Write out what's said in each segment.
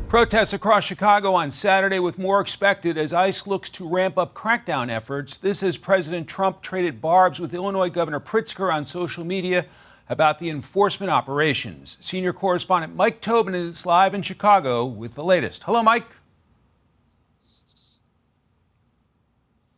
Protests across Chicago on Saturday with more expected as ICE looks to ramp up crackdown efforts. This as President Trump traded barbs with Illinois Governor Pritzker on social media about the enforcement operations. Senior correspondent Mike Tobin is live in Chicago with the latest. Hello, Mike.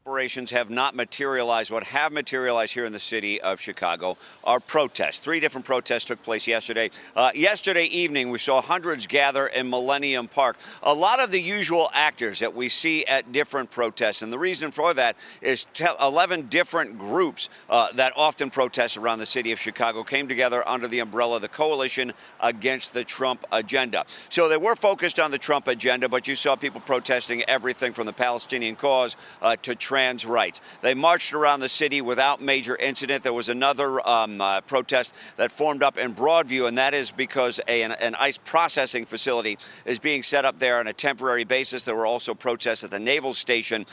Operations have not materialized. What have materialized here in the city of Chicago are protests. 3 different protests took place yesterday. Yesterday evening, we saw hundreds gather in Millennium Park. A lot of the usual actors that we see at different protests. And the reason for that is 11 different groups that often protest around the city of Chicago came together under the umbrella of the Coalition Against the Trump Agenda. So they were focused on the Trump agenda, but you saw people protesting everything from the Palestinian cause to trans rights. They marched around the city without major incident. There was another protest that formed up in Broadview, and that is because an ICE processing facility is being set up there on a temporary basis. There were also protests at the Naval Station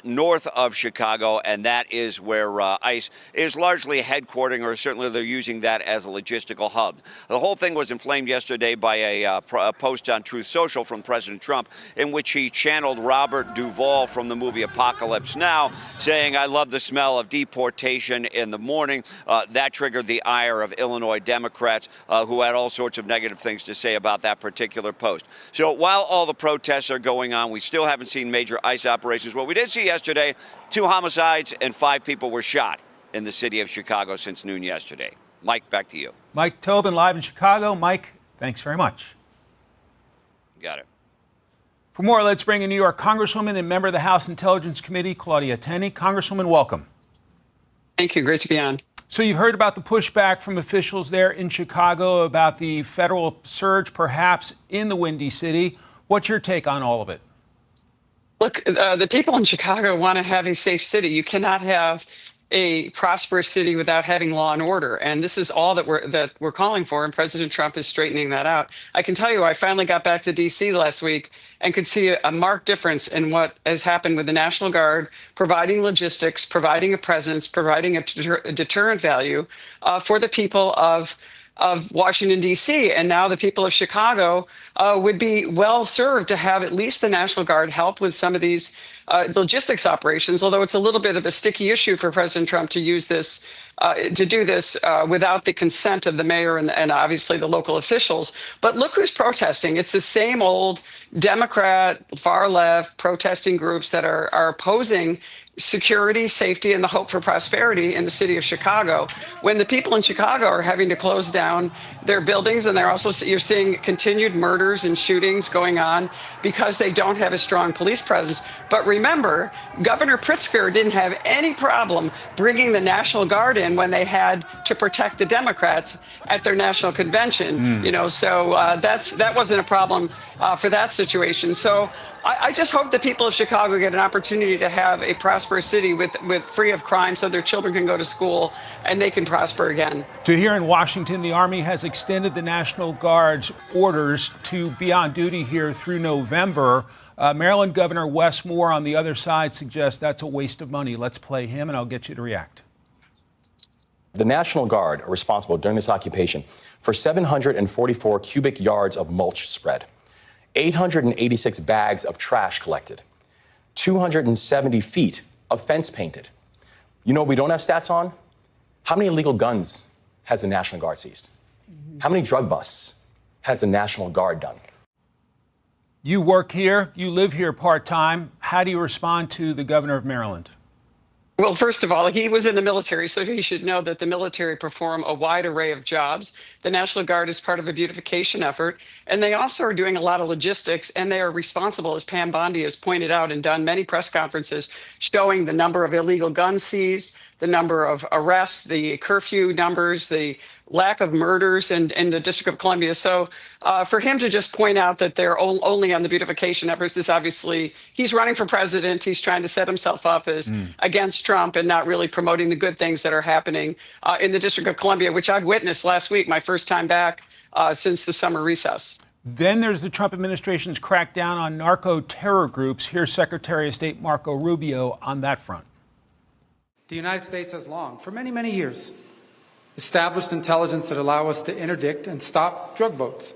north of Chicago, and that is where ICE is largely headquartering, or certainly they're using that as a logistical hub. The whole thing was inflamed yesterday by a post on Truth Social from President Trump, in which he channeled Robert Duvall from the movie Apocalypse Now, saying, "I love the smell of deportation in the morning." That triggered the ire of Illinois Democrats who had all sorts of negative things to say about that particular post. So while all the protests are going on, we still haven't seen major ICE operations. What we did see yesterday, 2 homicides and 5 people were shot in the city of Chicago since noon yesterday. Mike, back to you. Mike Tobin live in Chicago. Mike, thanks very much. Got it. For more, let's bring in New York Congresswoman and member of the House Intelligence Committee, Claudia Tenney. Congresswoman, welcome. Thank you. Great to be on. So you've heard about the pushback from officials there in Chicago about the federal surge, perhaps in the Windy City. What's your take on all of it? Look, the people in Chicago want to have a safe city. You cannot have a prosperous city without having law and order. And this is all that we're calling for. And President Trump is straightening that out. I can tell you, I finally got back to D.C. last week and could see a marked difference in what has happened with the National Guard, providing logistics, providing a presence, providing a deterrent value for the people of Washington, D.C. And now the people of Chicago would be well served to have at least the National Guard help with some of these logistics operations, although it's a little bit of a sticky issue for President Trump to use this, to do this without the consent of the mayor and obviously the local officials. But look who's protesting. It's the same old Democrat, far left protesting groups that are opposing security, safety, and the hope for prosperity in the city of Chicago. When the people in Chicago are having to close down their buildings, and you're seeing continued murders and shootings going on because they don't have a strong police presence. But remember, Governor Pritzker didn't have any problem bringing the National Guard in when they had to protect the Democrats at their national convention. So that wasn't a problem for that situation. So I just hope the people of Chicago get an opportunity to have a prosperous city with free of crime so their children can go to school and they can prosper again. To here in Washington, the Army has extended the National Guard's orders to be on duty here through November. Maryland Governor Wes Moore on the other side suggests that's a waste of money. Let's play him and I'll get you to react. The National Guard are responsible during this occupation for 744 cubic yards of mulch spread, 886 bags of trash collected, 270 feet of fence painted. You know what we don't have stats on? How many illegal guns has the National Guard seized? How many drug busts has the National Guard done? You work here, you live here part-time. How do you respond to the governor of Maryland? Well, first of all, he was in the military, so he should know that the military perform a wide array of jobs. The National Guard is part of a beautification effort, and they also are doing a lot of logistics, and they are responsible, as Pam Bondi has pointed out and done many press conferences, showing the number of illegal guns seized, the number of arrests, the curfew numbers, the lack of murders in the District of Columbia. So for him to just point out that they're only on the beautification efforts is obviously, he's running for president. He's trying to set himself up as against Trump and not really promoting the good things that are happening in the District of Columbia, which I've witnessed last week, my first time back since the summer recess. Then there's the Trump administration's crackdown on narco-terror groups. Here's Secretary of State Marco Rubio on that front. The United States has long, for many, many years, established intelligence that allow us to interdict and stop drug boats.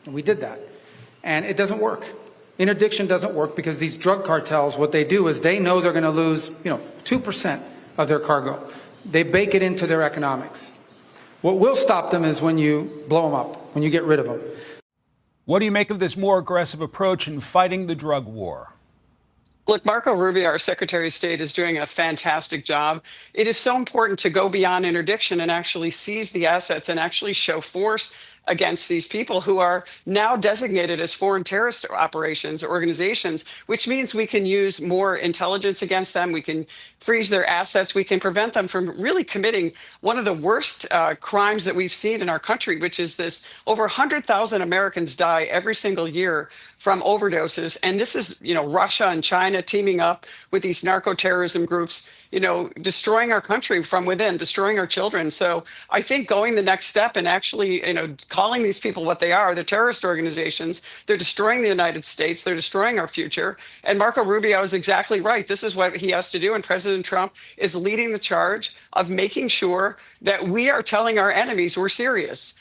And we did that. And it doesn't work. Interdiction doesn't work because these drug cartels, what they do is they know they're going to lose, 2% of their cargo. They bake it into their economics. What will stop them is when you blow them up, when you get rid of them. What do you make of this more aggressive approach in fighting the drug war? Look, Marco Rubio, our Secretary of State, is doing a fantastic job. It is so important to go beyond interdiction and actually seize the assets and actually show force against these people who are now designated as foreign terrorist operations or organizations, which means we can use more intelligence against them. We can freeze their assets. We can prevent them from really committing one of the worst crimes that we've seen in our country, which is this: over 100,000 Americans die every single year from overdoses. And this is, Russia and China teaming up with these narco-terrorism groups, destroying our country from within, destroying our children. So I think going the next step and actually, calling these people what they are, they're terrorist organizations. They're destroying the United States. They're destroying our future. And Marco Rubio is exactly right. This is what he has to do. And President Trump is leading the charge of making sure that we are telling our enemies we're serious.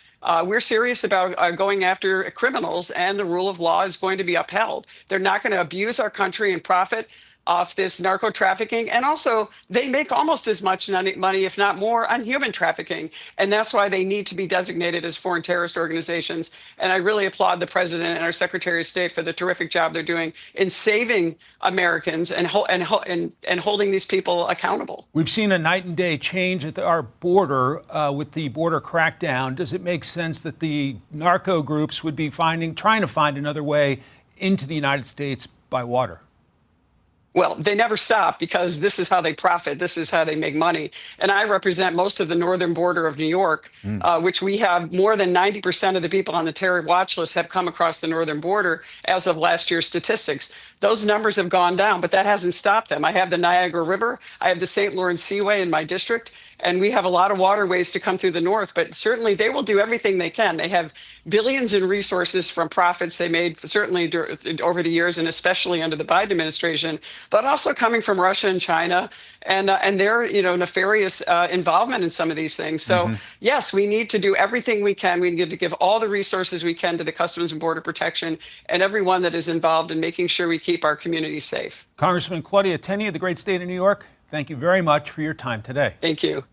We're serious about going after criminals, and the rule of law is going to be upheld. They're not going to abuse our country and profit off this narco trafficking. And also, they make almost as much money, if not more, on human trafficking. And that's why they need to be designated as foreign terrorist organizations. And I really applaud the president and our Secretary of State for the terrific job they're doing in saving Americans and holding these people accountable. We've seen a night and day change at our border with the border crackdown. Does it make sense that the narco groups would be trying to find another way into the United States by water? Well, they never stop because this is how they profit. This is how they make money. And I represent most of the northern border of New York, which we have more than 90% of the people on the terror watch list have come across the northern border as of last year's statistics. Those numbers have gone down, but that hasn't stopped them. I have the Niagara River. I have the St. Lawrence Seaway in my district, and we have a lot of waterways to come through the north. But certainly they will do everything they can. They have billions in resources from profits they made certainly over the years, and especially under the Biden administration, but also coming from Russia and China and their nefarious involvement in some of these things. So yes, we need to do everything we can. We need to give all the resources we can to the Customs and Border Protection and everyone that is involved in making sure we keep our communities safe. Congressman Claudia Tenney of the great state of New York, thank you very much for your time today. Thank you.